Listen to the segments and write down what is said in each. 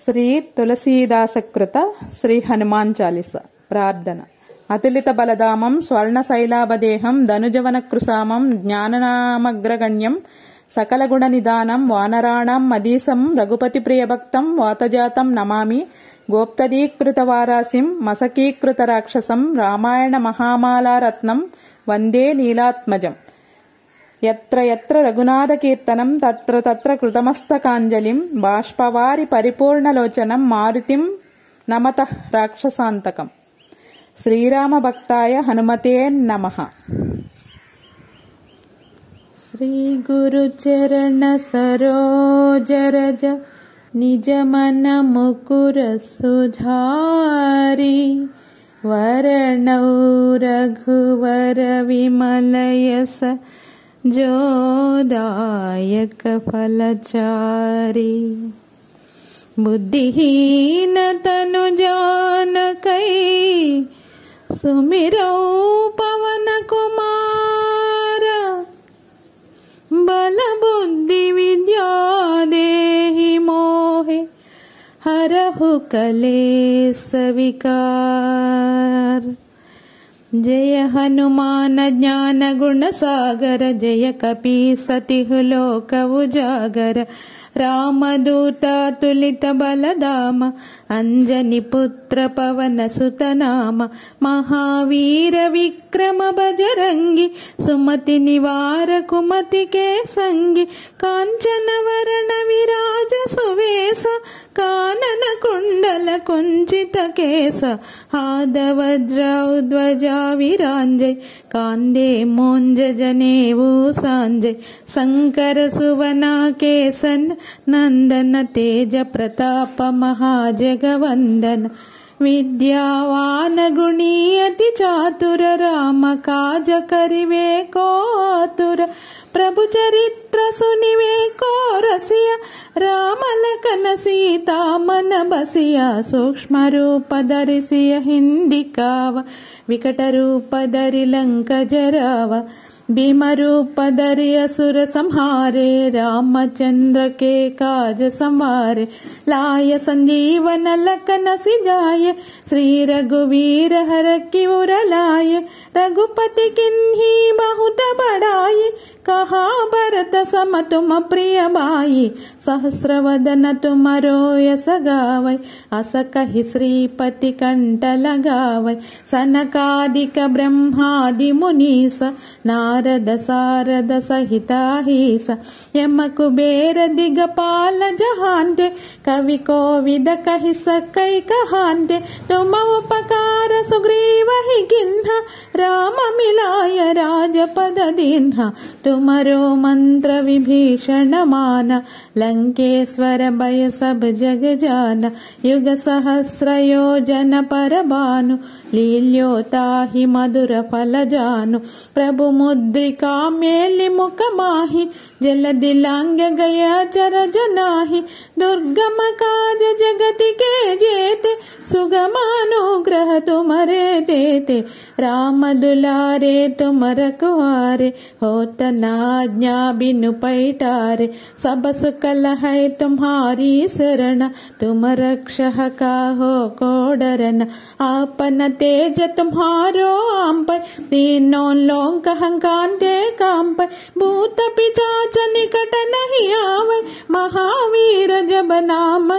శ్రీ తులసీదాసకృత శ్రీ హనుమాన్ చాలీస. ప్రార్థన. అతులిత బలధామం స్వర్ణశైలాభదేహం ధనుజవన కృసామం జ్ఞాననామగ్రగణ్యం సకల గుణ నిదానం వానరాణం మదీసం రఘుపతి ప్రియభక్తం వాతజాతం నమామి గోప్తదీకృత వారాసిం మసకీకృత రాక్షసం రామాయణ మహామాలారత్నం వందే నీలాత్మజం. యత్ర యత్ర రఘునాథ కీర్తనం తత్ర తత్ర కృతమస్తకాంజలిం బాష్పవారి పరిపూర్ణలోచనం మారుతిం నమతః రాక్షసాంతకం. శ్రీరామ భక్తాయ హనుమతే నమః. శ్రీ గురు చరణ సరోజరజ నిజ మన ముకుర సుధారి వరణౌ రఘువర విమలయస జోదాయక ఫలచారి బుద్ధిహీన తను జానకై సుమిరౌ పవన కుమార బల బుద్ధి విద్యా దేహి మోహే హరహు కలేశ వికార్. జయ హనుమాన జ్ఞాన గుణ సాగర జయ కపీ సతిహు లోక ఉజాగర రామదూత తులిత బలధామ అంజని పుత్ర పవన సుతనామ మహావీర విక్రమ బజరంగి సుమతి నివార కుమతి కే సంగి కాంచన వరణ విరాజ సువేశ కానన కుండల కుంచిత కేశ హాదవజ్రౌధ్వజా విరాంజై కాందే మోంజ జనేవు సాంజై శంకర సువన కేసన్ నందన తేజ ప్రతాప మహాజగవందన విద్యావాన గుణీ అతి చాతుర రామ కాజ కరివే కోతుర ప్రభు చరిత్ర సునివే కోరసియ రామలకన సీతామన బసియ సూక్ష్మ రూప ధరిసియ హింది కావ వికట రూప ధరి లంక జరావ భీమ రూప ధరి असुर संहारे रामचंद्र के काज संवारे लाय संजीवन लखन सिजाय श्री रघुवीर हर की उर लाय रघुपति किन्ही बहुत बड़ाई कहा भरत सम तुम प्रिय भाई सहस्रवदन तुमरो यस गावै अस कहि श्रीपति कंठ लगावै सनकादिक ब्रह्मादि मुनीस नारद सारद सहिताहीस यम कुबेर दिगपाल जहांते कवि कोविद कहि सकै कहांते तुम उपकार सुग्रीव ही गिन्हा राम मिलाय राजपद दीन्हा तुमरो मंत्र विभीषण माना लंकेश्वर भय सब जग जाना युग सहस्र योजन पर भानु लील्योताहि मधुर फल जानु प्रभु मुद्रिका मेलि मुख माहि जलधि लांग गया चर जनाहि दुर्गम काज जगति के जेते सुगमानुग्रह तुमरे देते राम दुलारे तुम रखवारे होत न आज्ञा बिनु पैठारे सब सुकल है तुम्हारी शरण तुम रक्षह काहो को डरना आपन तेज तुम्हारो आम पर तीनों लोक हंकांते काम पर भूत पिशाच निकट नहीं आवे महावीर जब नाम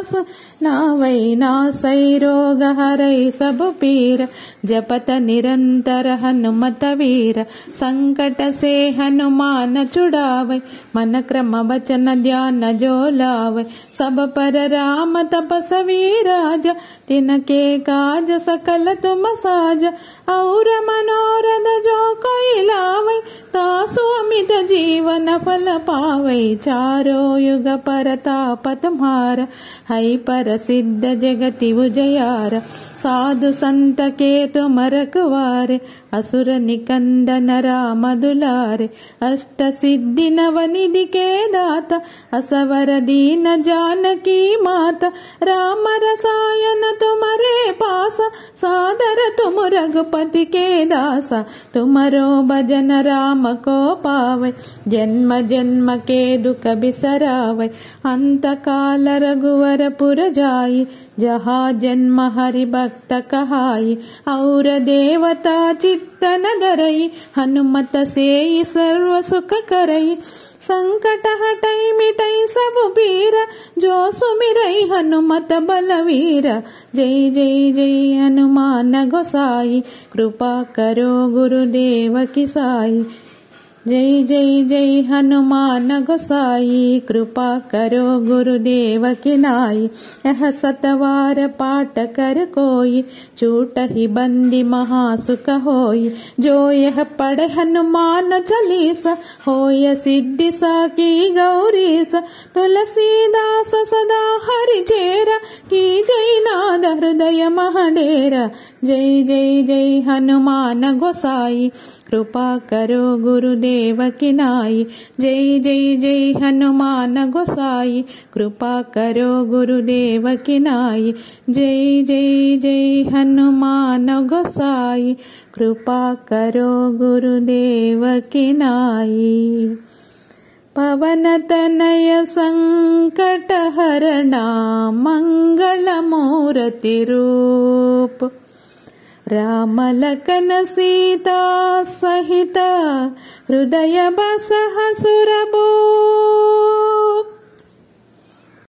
नावै नासै रोग हरै सब पीर जपत निरंतर हनुमत वीर संकट से हनुमान छुड़ावै मन क्रम वचन ध्यान जो लावै सब पर राम तपस्वी राजा तिनके काज सकल तुम साज और मनोरथ जो कोई लावै तासु अमित जीवन फल पावै चारो युग परताप तुम्हारा है पर सिद्ध जगति उजयार साधु संत के तुम रखवारे असुर निकंदन राम दुलारे अष्ट सिद्धि नवनिधि के दाता असवर दीन जानकी माता राम रसायन तुम्हारे पासा सादर तुम रघुपति के दासा तुमरो भजन राम को पावे जन्म जन्म के दुख बिसरावे अंत काल रघुवर पुर जाई जहाँ जन्म हरि भक्त कहाई और देवता चित्तन धरई हनुमत सेई सर्व सुख करई संकट हटई मिटई सब पीरा जो सुमिरई हनुमत बलवीरा जय जय जय हनुमान गोसाई कृपा करो गुरुदेव की साई जय जय जय हनुमान गोसाई कृपा करो गुरुदेव की नाई यह सतवार पाठ कर कोई छूट ही बंदी महासुख होई जो यह पढ़े हनुमान चालीसा होय सिद्धि साकी गौरीसा तुलसीदास सदा हरि चेरा की जय नाद हृदय महडेरा जय जय जय हनुमान गोसाई कृपा करो गुरुदेव की नाई जय जय जय हनुमान गोसाई कृपा करो गुरुदेव की नाई जय जय जय हनुमान गोसाई कृपा करो गुरुदेव की नाई पवन तनय संकट हरणा मंगल मूर्ति रूप राम लखन सीता सहित हृदय बसह सुरभूप